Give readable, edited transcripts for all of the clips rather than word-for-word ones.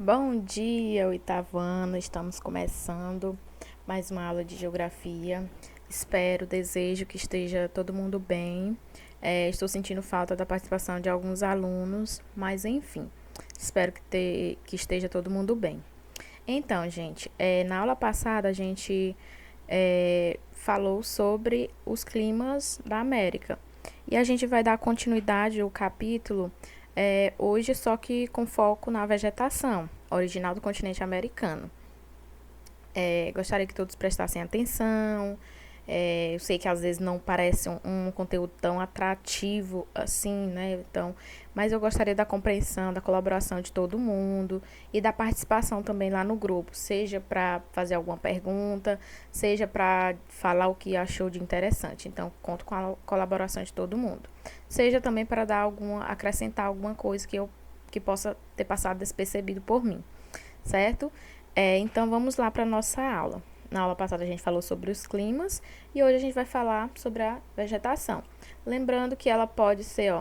Bom dia, oitavo ano. Estamos começando mais uma aula de geografia. Espero, desejo que esteja todo mundo bem. Estou sentindo falta da participação de alguns alunos, mas enfim, espero que esteja todo mundo bem. Então, gente, na aula passada a gente falou sobre os climas da América e a gente vai dar continuidade ao capítulo hoje, só que com foco na vegetação original do continente americano. Gostaria que todos prestassem atenção. Eu sei que às vezes não parece um conteúdo tão atrativo assim, né? Então, mas eu gostaria da compreensão, da colaboração de todo mundo e da participação também lá no grupo, seja para fazer alguma pergunta, seja para falar o que achou de interessante. Então, conto com a colaboração de todo mundo. Seja também para acrescentar alguma coisa que possa ter passado despercebido por mim, certo? Então vamos lá para a nossa aula. Na aula passada a gente falou sobre os climas e hoje a gente vai falar sobre a vegetação. Lembrando que ela pode ser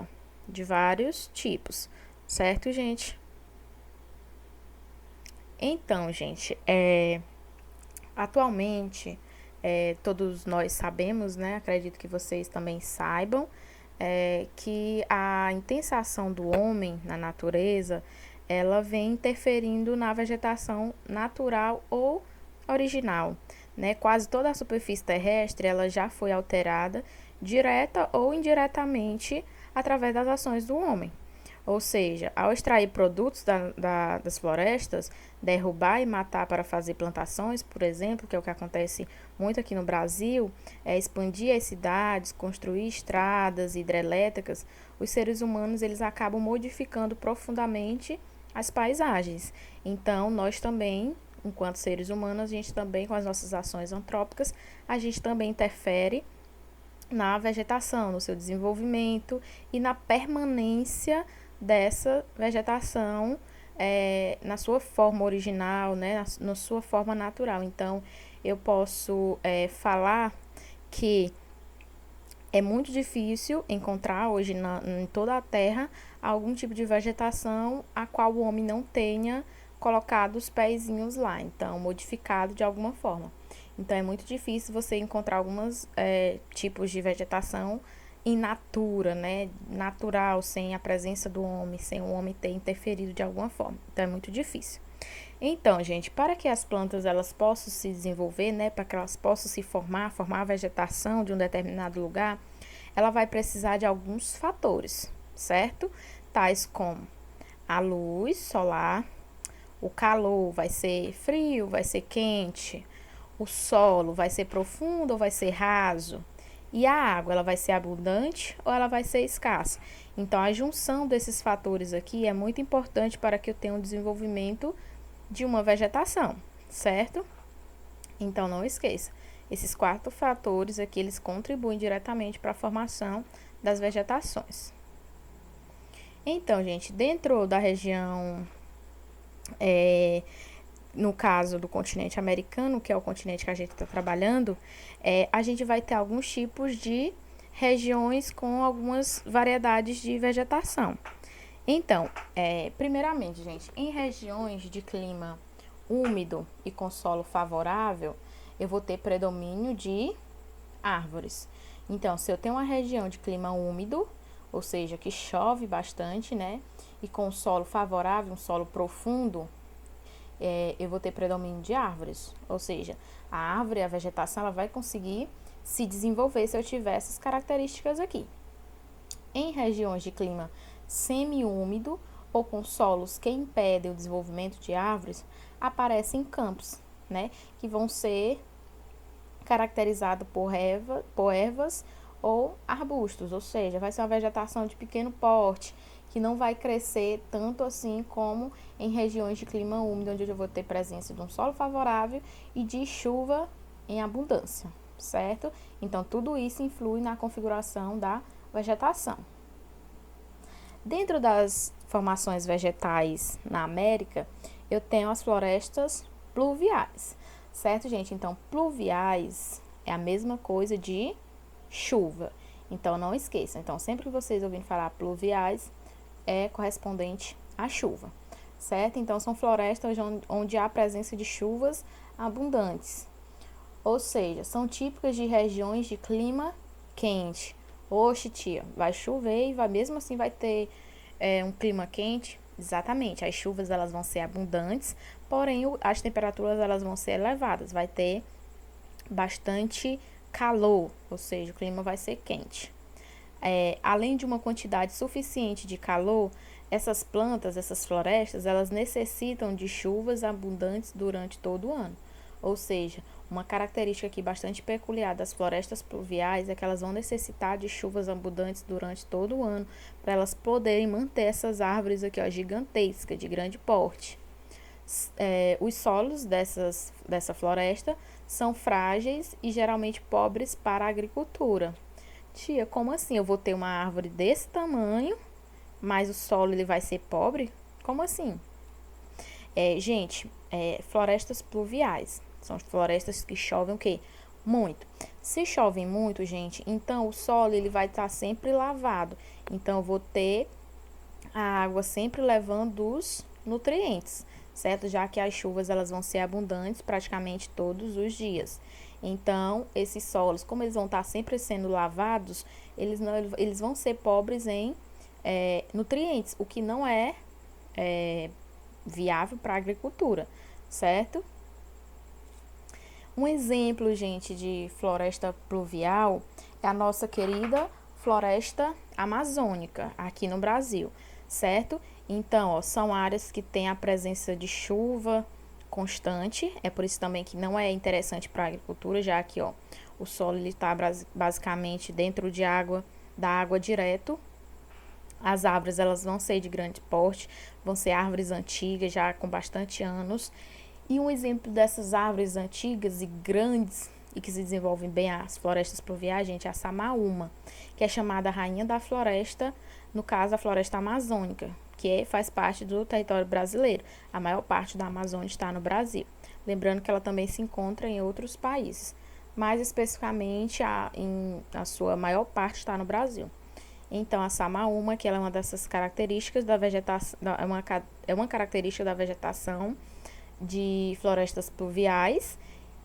de vários tipos, certo, gente? Então, gente, atualmente todos nós sabemos, né? Acredito que vocês também saibam, que a intensa ação do homem na natureza ela vem interferindo na vegetação natural ou original, né? Quase toda a superfície terrestre ela já foi alterada direta ou indiretamente através das ações do homem. Ou seja, ao extrair produtos das florestas, derrubar e matar para fazer plantações, por exemplo, que é o que acontece muito aqui no Brasil, expandir as cidades, construir estradas hidrelétricas, os seres humanos eles acabam modificando profundamente as paisagens. Então, nós também, enquanto seres humanos, a gente também, com as nossas ações antrópicas, a gente também interfere na vegetação, no seu desenvolvimento e na permanência dessa vegetação na sua forma original, né, na sua forma natural. Então, eu posso falar que é muito difícil encontrar hoje em toda a Terra algum tipo de vegetação a qual o homem não tenha colocado os pezinhos lá, então modificado de alguma forma. Então é muito difícil você encontrar alguns tipos de vegetação in natura, né, natural, sem a presença do homem, sem o homem ter interferido de alguma forma. Então é muito difícil. Então, gente, para que as plantas elas possam se desenvolver, né, para que elas possam se formar a vegetação de um determinado lugar, ela vai precisar de alguns fatores, certo? Tais como a luz solar, o calor vai ser frio, vai ser quente, o solo vai ser profundo ou vai ser raso, e a água, ela vai ser abundante ou ela vai ser escassa. Então, a junção desses fatores aqui é muito importante para que eu tenha um desenvolvimento de uma vegetação, certo? Então, não esqueça, esses 4 fatores aqui, eles contribuem diretamente para a formação das vegetações. Então, gente, dentro da região, no caso do continente americano, que é o continente que a gente está trabalhando, a gente vai ter alguns tipos de regiões com algumas variedades de vegetação. Então, primeiramente, gente, em regiões de clima úmido e com solo favorável, eu vou ter predomínio de árvores. Então, se eu tenho uma região de clima úmido, ou seja, que chove bastante, né, e com solo favorável, um solo profundo, eu vou ter predomínio de árvores. Ou seja, a árvore, a vegetação, ela vai conseguir se desenvolver se eu tiver essas características aqui. Em regiões de clima semiúmido ou com solos que impedem o desenvolvimento de árvores, aparecem campos, né, que vão ser caracterizados por ervas ou arbustos, ou seja, vai ser uma vegetação de pequeno porte, que não vai crescer tanto assim como em regiões de clima úmido, onde eu vou ter presença de um solo favorável e de chuva em abundância, certo? Então, tudo isso influi na configuração da vegetação. Dentro das formações vegetais na América, eu tenho as florestas pluviais, certo, gente? Então, pluviais é a mesma coisa de chuva. Então, não esqueçam. Então, sempre que vocês ouvirem falar pluviais, é correspondente à chuva. certo? Então, são florestas onde há presença de chuvas abundantes. Ou seja, são típicas de regiões de clima quente. Oxe, tia, vai chover e vai, mesmo assim vai ter um clima quente? Exatamente, as chuvas elas vão ser abundantes, porém as temperaturas elas vão ser elevadas, vai ter bastante calor, ou seja, o clima vai ser quente. Além de uma quantidade suficiente de calor, essas plantas, essas florestas, elas necessitam de chuvas abundantes durante todo o ano. Ou seja, uma característica aqui bastante peculiar das florestas pluviais é que elas vão necessitar de chuvas abundantes durante todo o ano para elas poderem manter essas árvores aqui, ó, gigantescas, de grande porte. Os solos dessa floresta são frágeis e geralmente pobres para a agricultura. Tia, como assim? Eu vou ter uma árvore desse tamanho, mas o solo ele vai ser pobre? Como assim? Gente, florestas pluviais. São florestas que chovem o quê? Muito. Se chove muito, gente, então o solo ele vai estar sempre lavado. Então eu vou ter a água sempre levando os nutrientes, certo? Já que as chuvas elas vão ser abundantes praticamente todos os dias. Então, esses solos, como eles vão estar sempre sendo lavados, eles vão ser pobres em nutrientes, o que não é viável para a agricultura, certo? Um exemplo, gente, de floresta pluvial é a nossa querida floresta amazônica, aqui no Brasil, certo? Então, ó, são áreas que têm a presença de chuva constante, é por isso também que não é interessante para a agricultura, já que ó, o solo está basicamente dentro da água direto. As árvores elas vão ser de grande porte, vão ser árvores antigas, já com bastante anos. E um exemplo dessas árvores antigas e grandes e que se desenvolvem bem as florestas pluviais, gente, é a samaúma, que é chamada rainha da floresta, no caso a floresta amazônica, que faz parte do território brasileiro. A maior parte da Amazônia está no Brasil. Lembrando que ela também se encontra em outros países, mais especificamente a sua maior parte está no Brasil. Então, a samaúma, que ela é uma dessas características da vegetação, é uma característica da vegetação de florestas pluviais.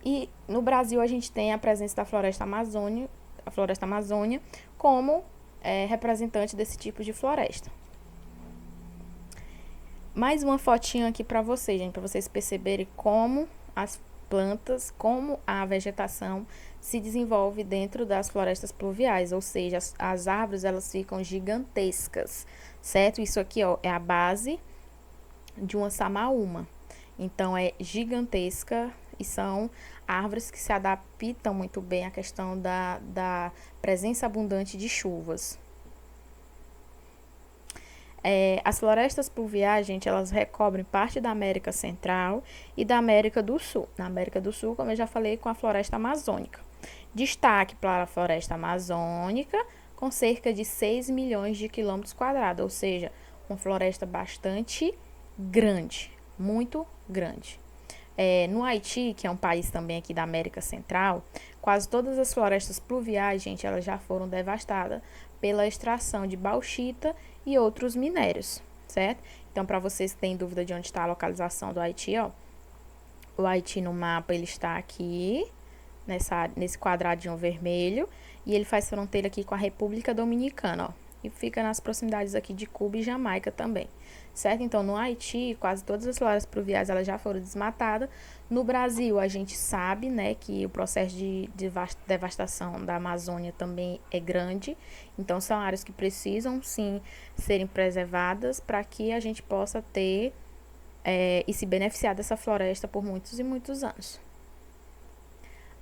E no Brasil a gente tem a presença da floresta amazônia como representante desse tipo de floresta. Mais uma fotinha aqui para vocês, gente, para vocês perceberem como as plantas, como a vegetação se desenvolve dentro das florestas pluviais, ou seja, as árvores elas ficam gigantescas, certo? Isso aqui ó, é a base de uma samaúma. Então é gigantesca e são árvores que se adaptam muito bem à questão da presença abundante de chuvas. As florestas pluviais, gente, elas recobrem parte da América Central e da América do Sul. Na América do Sul, como eu já falei, com a floresta amazônica. Destaque para a floresta amazônica, com cerca de 6 milhões de quilômetros quadrados, ou seja, uma floresta bastante grande, muito grande. No Haiti, que é um país também aqui da América Central, quase todas as florestas pluviais, gente, elas já foram devastadas pela extração de bauxita e outros minérios, certo? Então, para vocês que têm dúvida de onde está a localização do Haiti, ó, o Haiti no mapa ele está aqui, nesse quadradinho vermelho, e ele faz fronteira aqui com a República Dominicana, ó, e fica nas proximidades aqui de Cuba e Jamaica também, certo? Então, no Haiti, quase todas as florestas pluviais elas já foram desmatadas. No Brasil, a gente sabe, né, que o processo de devastação da Amazônia também é grande. Então, são áreas que precisam, sim, serem preservadas para que a gente possa ter e se beneficiar dessa floresta por muitos e muitos anos.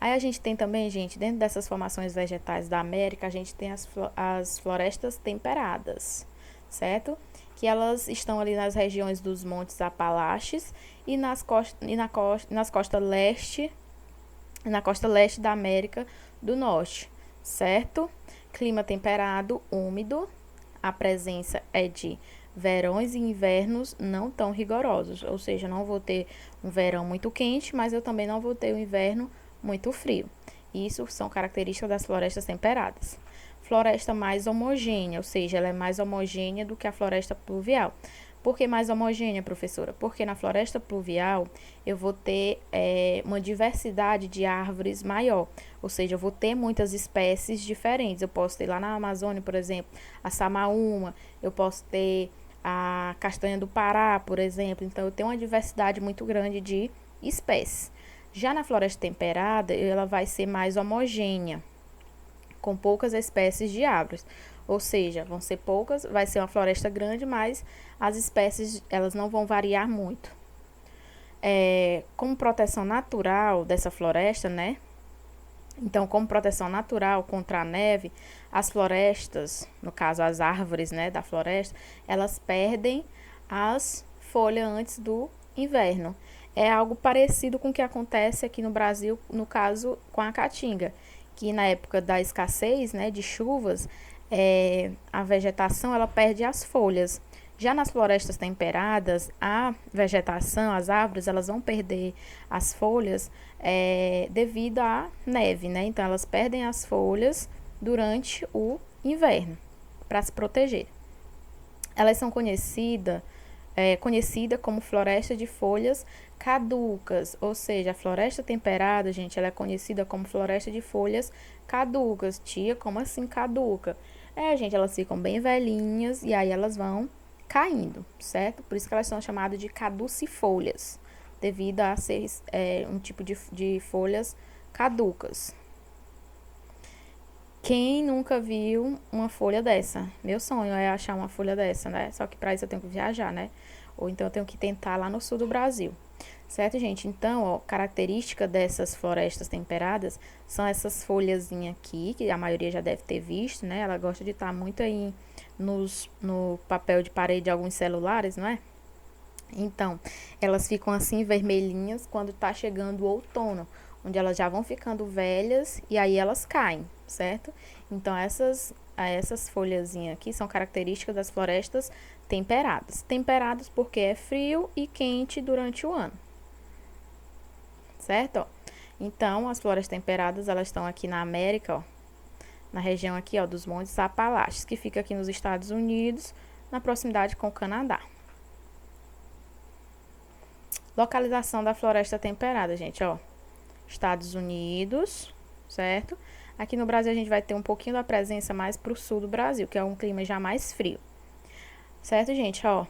Aí a gente tem também, gente, dentro dessas formações vegetais da América, a gente tem as florestas temperadas, certo? Que elas estão ali nas regiões dos Montes Apalaches e na costa leste da América do Norte, certo? Clima temperado, úmido, a presença é de verões e invernos não tão rigorosos, ou seja, não vou ter um verão muito quente, mas eu também não vou ter um inverno muito frio. Isso são características das florestas temperadas. Floresta mais homogênea, ou seja, ela é mais homogênea do que a floresta pluvial. Por que mais homogênea, professora? Porque na floresta pluvial eu vou ter uma diversidade de árvores maior, ou seja, eu vou ter muitas espécies diferentes. Eu posso ter lá na Amazônia, por exemplo, a samaúma, eu posso ter a castanha do Pará, por exemplo. Então, eu tenho uma diversidade muito grande de espécies. Já na floresta temperada, ela vai ser mais homogênea, com poucas espécies de árvores. Ou seja, vão ser poucas, vai ser uma floresta grande, mas as espécies elas não vão variar muito. Como proteção natural dessa floresta, né? Então, como proteção natural contra a neve, as florestas, no caso as árvores, né, da floresta, elas perdem as folhas antes do inverno. É algo parecido com o que acontece aqui no Brasil, no caso com a caatinga, que na época da escassez, né, de chuvas, a vegetação ela perde as folhas. Já nas florestas temperadas, a vegetação, as árvores, elas vão perder as folhas devido à neve, né? Então, elas perdem as folhas durante o inverno para se proteger. Elas são conhecidas como floresta de folhas caducas, ou seja, a floresta temperada, gente, ela é conhecida como floresta de folhas caducas. Tia, como assim caduca? Gente, elas ficam bem velhinhas e aí elas vão caindo, certo? Por isso que elas são chamadas de caducifolhas, devido a ser um tipo de folhas caducas. Quem nunca viu uma folha dessa? Meu sonho é achar uma folha dessa, né? Só que para isso eu tenho que viajar, né? Ou então eu tenho que tentar lá no sul do Brasil. Certo, gente? Então, ó, característica dessas florestas temperadas são essas folhazinhas aqui, que a maioria já deve ter visto, né? Ela gosta de estar muito aí no papel de parede de alguns celulares, não é? Então, elas ficam assim vermelhinhas quando tá chegando o outono, onde elas já vão ficando velhas e aí elas caem, certo? Então, essas folhazinhas aqui são características das florestas temperadas. Temperadas porque é frio e quente durante o ano, certo? Ó. Então, as florestas temperadas, elas estão aqui na América, ó, na região aqui, ó, dos Montes Apalaches, que fica aqui nos Estados Unidos, na proximidade com o Canadá. Localização da floresta temperada, gente, ó. Estados Unidos, certo? Aqui no Brasil a gente vai ter um pouquinho da presença mais pro sul do Brasil, que é um clima já mais frio. Certo, gente, ó.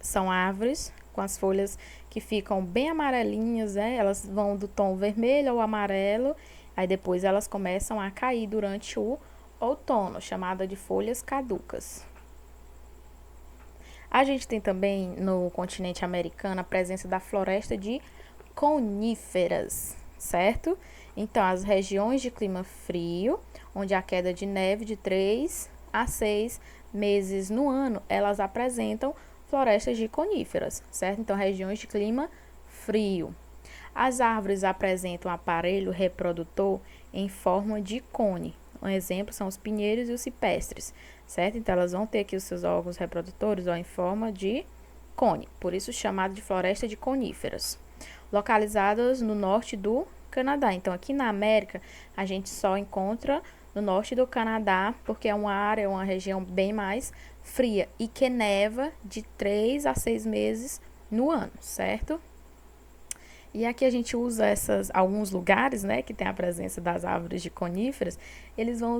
São árvores com as folhas que ficam bem amarelinhas, né? Elas vão do tom vermelho ao amarelo, aí depois elas começam a cair durante o outono, chamada de folhas caducas. A gente tem também no continente americano a presença da floresta de coníferas, certo? Então, as regiões de clima frio, onde a queda de neve de 3 a 6 meses no ano, elas apresentam florestas de coníferas, certo? Então, regiões de clima frio. As árvores apresentam um aparelho reprodutor em forma de cone. Um exemplo são os pinheiros e os cipestres, certo? Então, elas vão ter aqui os seus órgãos reprodutores em forma de cone, por isso chamado de floresta de coníferas, localizadas no norte do Canadá. Então, aqui na América, a gente só encontra no norte do Canadá, porque é uma região bem mais fria e que neva de 3 a 6 meses no ano, certo? E aqui a gente usa alguns lugares, né, que tem a presença das árvores de coníferas, eles vão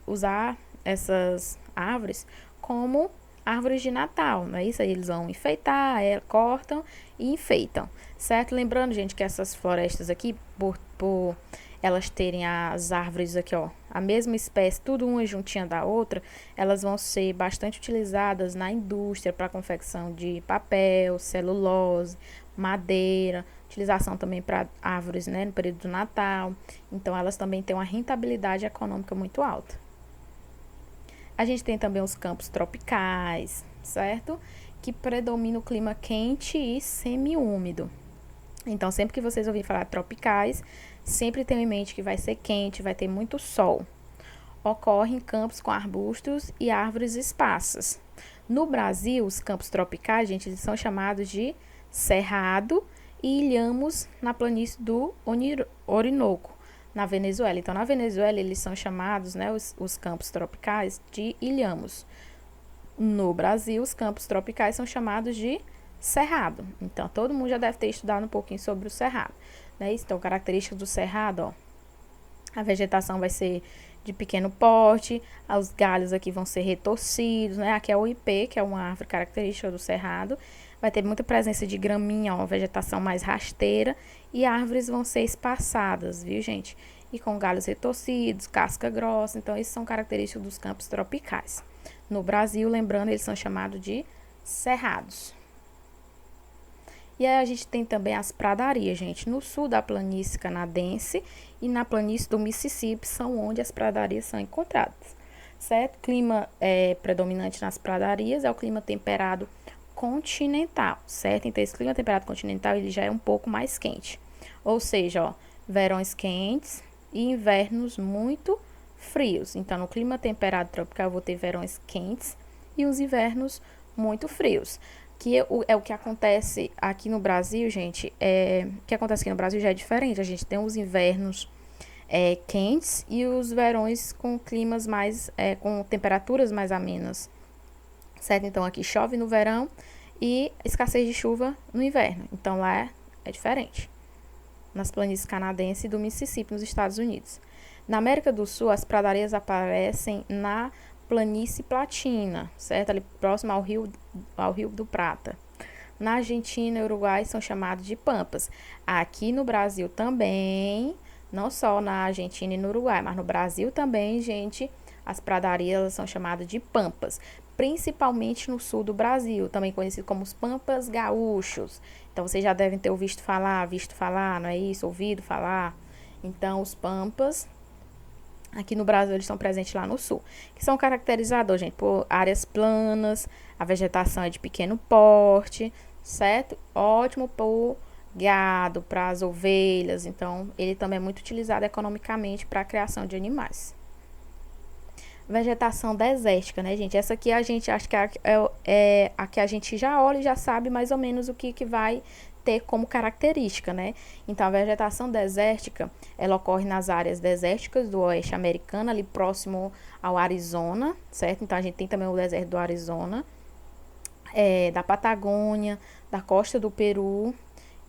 usar essas árvores como árvores de Natal, não é isso? Aí eles vão enfeitar, cortam e enfeitam, certo? Lembrando, gente, que essas florestas aqui, por elas terem as árvores aqui, ó, a mesma espécie, tudo uma juntinha da outra, elas vão ser bastante utilizadas na indústria para confecção de papel, celulose, madeira, utilização também para árvores, né, no período do Natal. Então, elas também têm uma rentabilidade econômica muito alta. A gente tem também os campos tropicais, certo? Que predomina o clima quente e semiúmido. Então, sempre que vocês ouvirem falar tropicais, sempre tenham em mente que vai ser quente, vai ter muito sol. Ocorre em campos com arbustos e árvores esparsas. No Brasil, os campos tropicais, gente, eles são chamados de cerrado e ilhamos na planície do Orinoco, na Venezuela. Então, na Venezuela, eles são chamados, né, os campos tropicais de ilhamos. No Brasil, os campos tropicais são chamados de cerrado. Então, todo mundo já deve ter estudado um pouquinho sobre o cerrado, né? Então, características do cerrado, ó. A vegetação vai ser de pequeno porte, os galhos aqui vão ser retorcidos, né? Aqui é o ipê, que é uma árvore característica do cerrado. Vai ter muita presença de graminha, ó, uma vegetação mais rasteira, e árvores vão ser espaçadas, viu, gente? E com galhos retorcidos, casca grossa. Então, esses são características dos campos tropicais. No Brasil, lembrando, eles são chamados de cerrados. E aí a gente tem também as pradarias, gente. No sul da planície canadense e na planície do Mississippi são onde as pradarias são encontradas, certo? Clima predominante nas pradarias é o clima temperado continental, certo? Então, esse clima temperado continental, ele já é um pouco mais quente. Ou seja, ó, verões quentes e invernos muito frios. Então, no clima temperado tropical, eu vou ter verões quentes e os invernos muito frios. Que é o que acontece aqui no Brasil, gente. O que acontece aqui no Brasil já é diferente. A gente tem os invernos quentes e os verões com climas mais, com temperaturas mais amenas, certo? Então, aqui chove no verão e escassez de chuva no inverno. Então, lá é diferente. Nas planícies canadenses e do Mississippi, nos Estados Unidos. Na América do Sul, as pradarias aparecem na planície platina, certo? Ali próximo ao Rio do Prata. Na Argentina e Uruguai são chamados de pampas. Aqui no Brasil também, não só na Argentina e no Uruguai, mas no Brasil também, gente, as pradarias são chamadas de pampas. Principalmente no sul do Brasil, também conhecido como os pampas gaúchos. Então, vocês já devem ter visto falar, não é isso? Ouvido falar. Então, os pampas, aqui no Brasil, eles estão presentes lá no sul. Que são caracterizados, gente, por áreas planas, a vegetação é de pequeno porte, certo? Ótimo por gado, para as ovelhas. Então, ele também é muito utilizado economicamente para a criação de animais. Vegetação desértica, né, gente? Essa aqui a gente acho que é a que a gente já olha e já sabe mais ou menos o que vai ter como característica, né? Então, a vegetação desértica, ela ocorre nas áreas desérticas do oeste americano, ali próximo ao Arizona, certo? Então, a gente tem também o deserto do Arizona, da Patagônia, da costa do Peru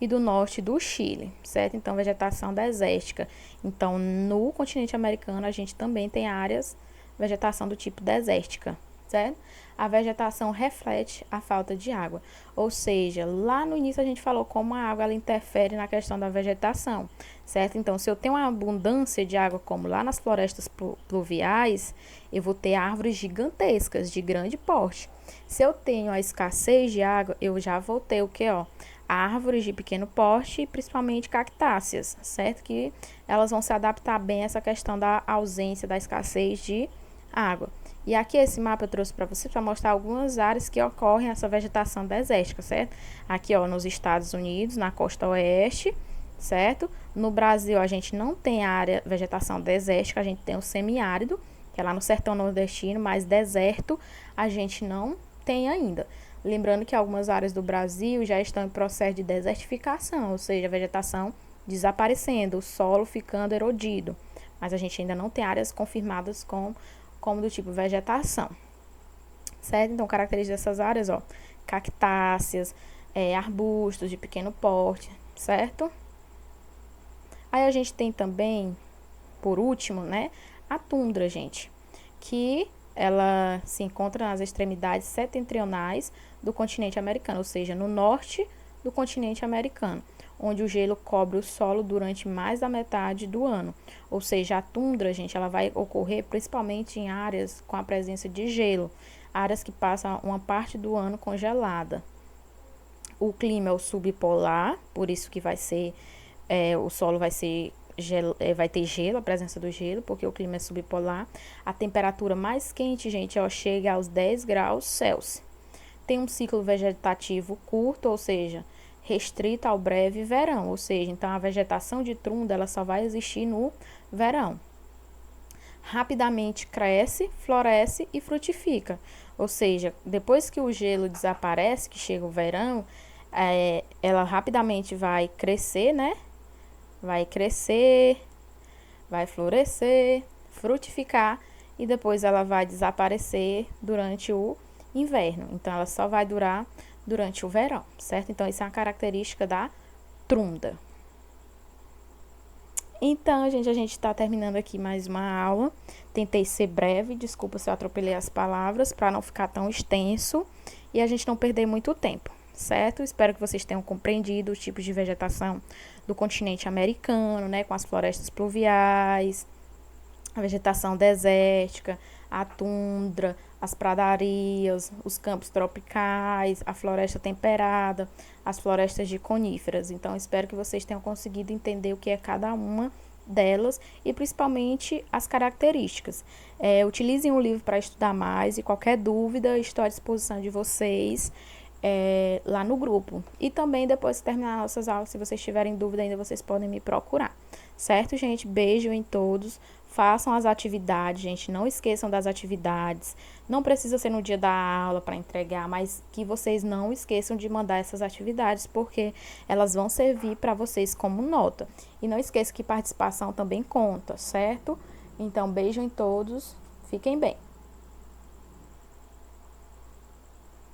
e do norte do Chile, certo? Então, vegetação desértica. Então, no continente americano, a gente também tem áreas vegetação do tipo desértica, certo? A vegetação reflete a falta de água, ou seja, lá no início a gente falou como a água ela interfere na questão da vegetação, certo? Então, se eu tenho uma abundância de água, como lá nas florestas pluviais, eu vou ter árvores gigantescas, de grande porte. Se eu tenho a escassez de água, eu já vou ter o que, ó? Árvores de pequeno porte, principalmente cactáceas, certo? Que elas vão se adaptar bem a essa questão da ausência, da escassez de água. E aqui esse mapa eu trouxe para você para mostrar algumas áreas que ocorrem essa vegetação desértica, certo? Aqui, ó, nos Estados Unidos, na costa oeste, certo? No Brasil, a gente não tem área vegetação desértica, a gente tem o semiárido, que é lá no sertão nordestino, mas deserto a gente não tem ainda. Lembrando que algumas áreas do Brasil já estão em processo de desertificação, ou seja, a vegetação desaparecendo, o solo ficando erodido. Mas a gente ainda não tem áreas confirmadas como do tipo vegetação, certo? Então, características dessas áreas, ó, cactáceas, arbustos de pequeno porte, certo? Aí a gente tem também, por último, né, a tundra, gente, que ela se encontra nas extremidades setentrionais do continente americano, ou seja, no norte do continente americano, onde o gelo cobre o solo durante mais da metade do ano. Ou seja, a tundra, gente, ela vai ocorrer principalmente em áreas com a presença de gelo, áreas que passam uma parte do ano congelada. O clima é o subpolar, por isso que vai ser, o solo vai ser vai ter gelo, a presença do gelo, porque o clima é subpolar. A temperatura mais quente, gente, chega aos 10 graus Celsius. Tem um ciclo vegetativo curto, ou seja, restrita ao breve verão, ou seja, então a vegetação de tundra ela só vai existir no verão. Rapidamente cresce, floresce e frutifica, ou seja, depois que o gelo desaparece, que chega o verão, ela rapidamente vai crescer, né? Vai crescer, vai florescer, frutificar e depois ela vai desaparecer durante o inverno. Então, ela só vai durar durante o verão, certo? Então, isso é uma característica da trunda. Então, gente, a gente está terminando aqui mais uma aula. Tentei ser breve, desculpa se eu atropelei as palavras, para não ficar tão extenso e a gente não perder muito tempo, certo? Espero que vocês tenham compreendido os tipos de vegetação do continente americano, né, com as florestas pluviais, a vegetação desértica, a tundra, as pradarias, os campos tropicais, a floresta temperada, as florestas de coníferas. Então, espero que vocês tenham conseguido entender o que é cada uma delas e principalmente as características. Utilizem o livro para estudar mais e qualquer dúvida, estou à disposição de vocês lá no grupo. E também depois de terminar nossas aulas, se vocês tiverem dúvida ainda, vocês podem me procurar. Certo, gente? Beijo em todos. Façam as atividades, gente. Não esqueçam das atividades. Não precisa ser no dia da aula para entregar, mas que vocês não esqueçam de mandar essas atividades, porque elas vão servir para vocês como nota. E não esqueça que participação também conta, certo? Então, beijo em todos. Fiquem bem.